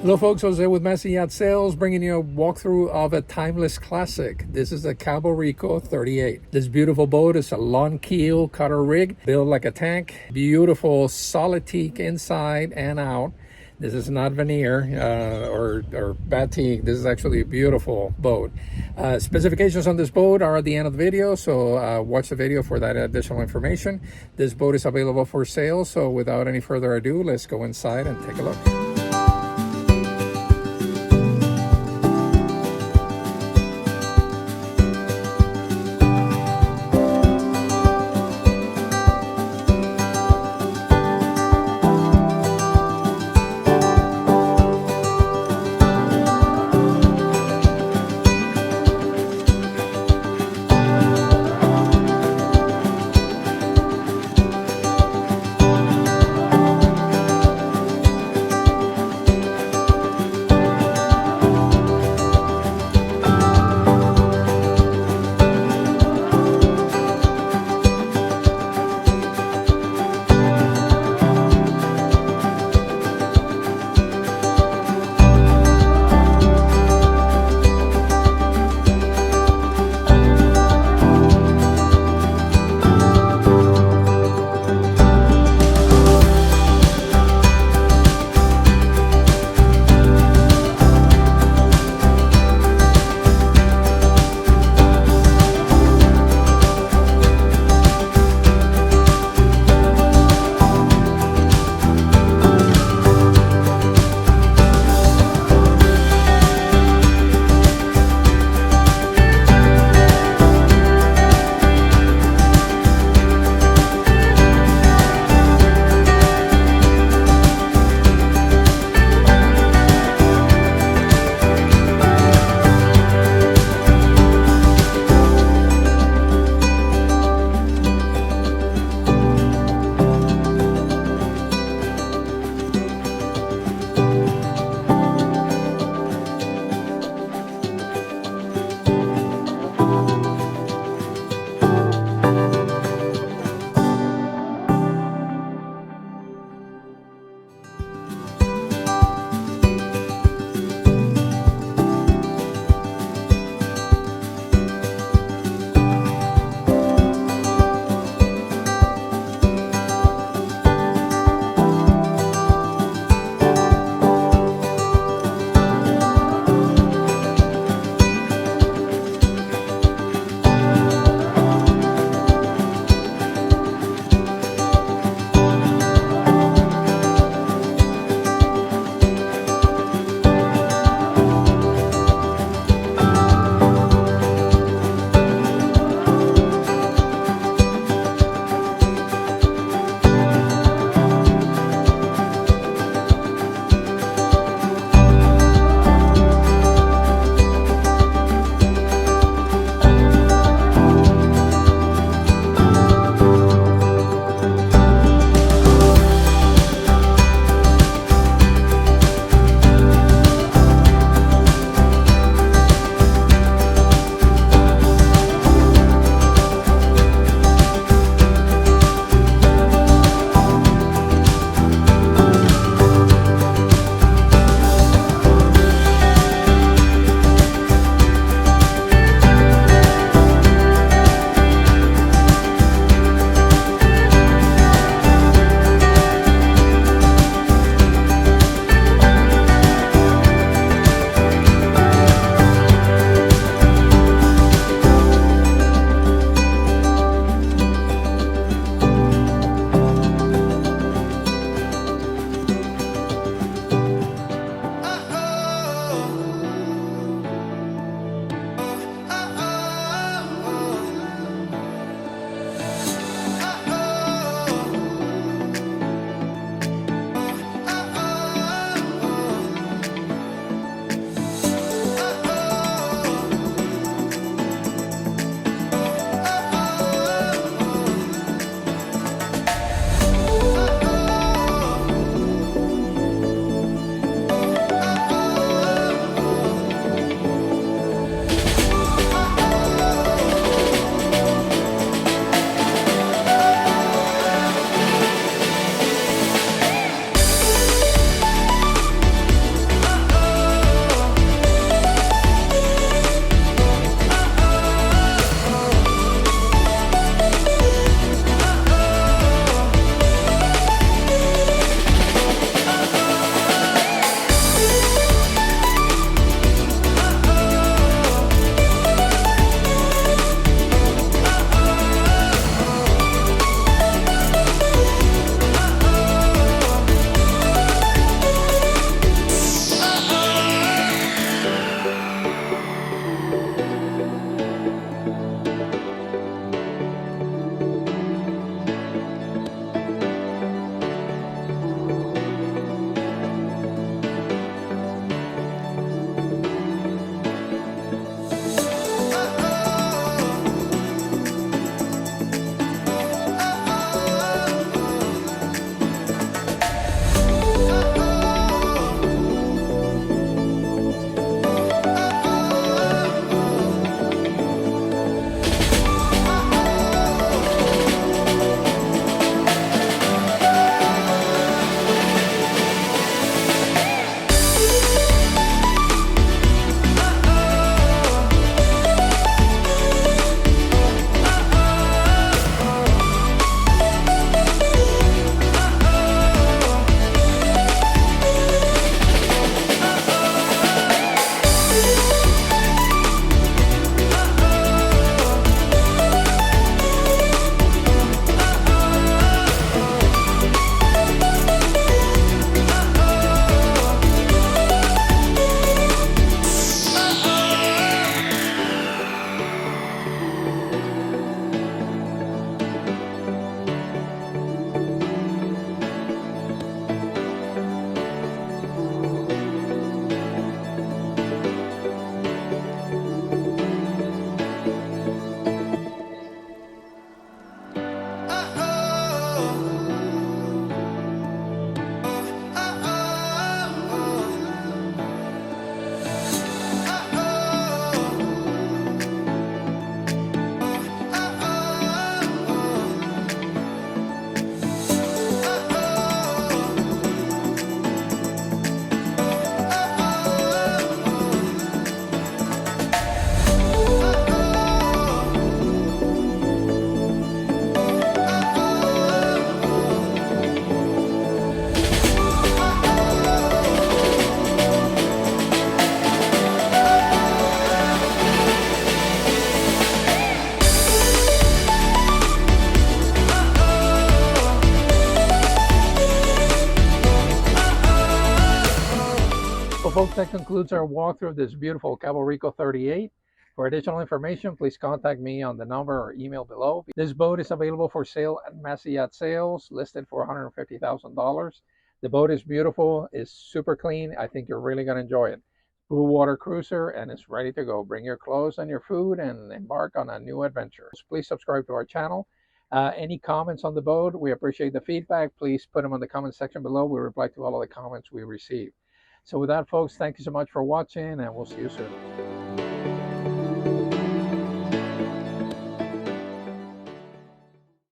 Hello folks, Jose with Massey Yacht Sales, bringing you a walkthrough of a timeless classic. This is a Cabo Rico 38. This beautiful boat is a long keel cutter rig, built like a tank. Beautiful solid teak inside and out. This is not veneer or batik. This is actually a beautiful boat. Specifications on this boat are at the end of the video, so watch the video for that additional information. This boat is available for sale, so without any further ado, let's go inside and take a look. folks, that concludes our walkthrough of this beautiful Cabo Rico 38. For additional information, please contact me on the number or email below. This boat is available for sale at Massey Yacht Sales, listed for $150,000. The boat is beautiful, is super clean. I think you're really going to enjoy it. Blue water cruiser, and it's ready to go. Bring your clothes and your food and embark on a new adventure. Please subscribe to our channel. Any comments on the boat, we appreciate the feedback. Please put them in the comment section below. We reply to all of the comments we receive. So with that, folks, thank you so much for watching, and we'll see you soon.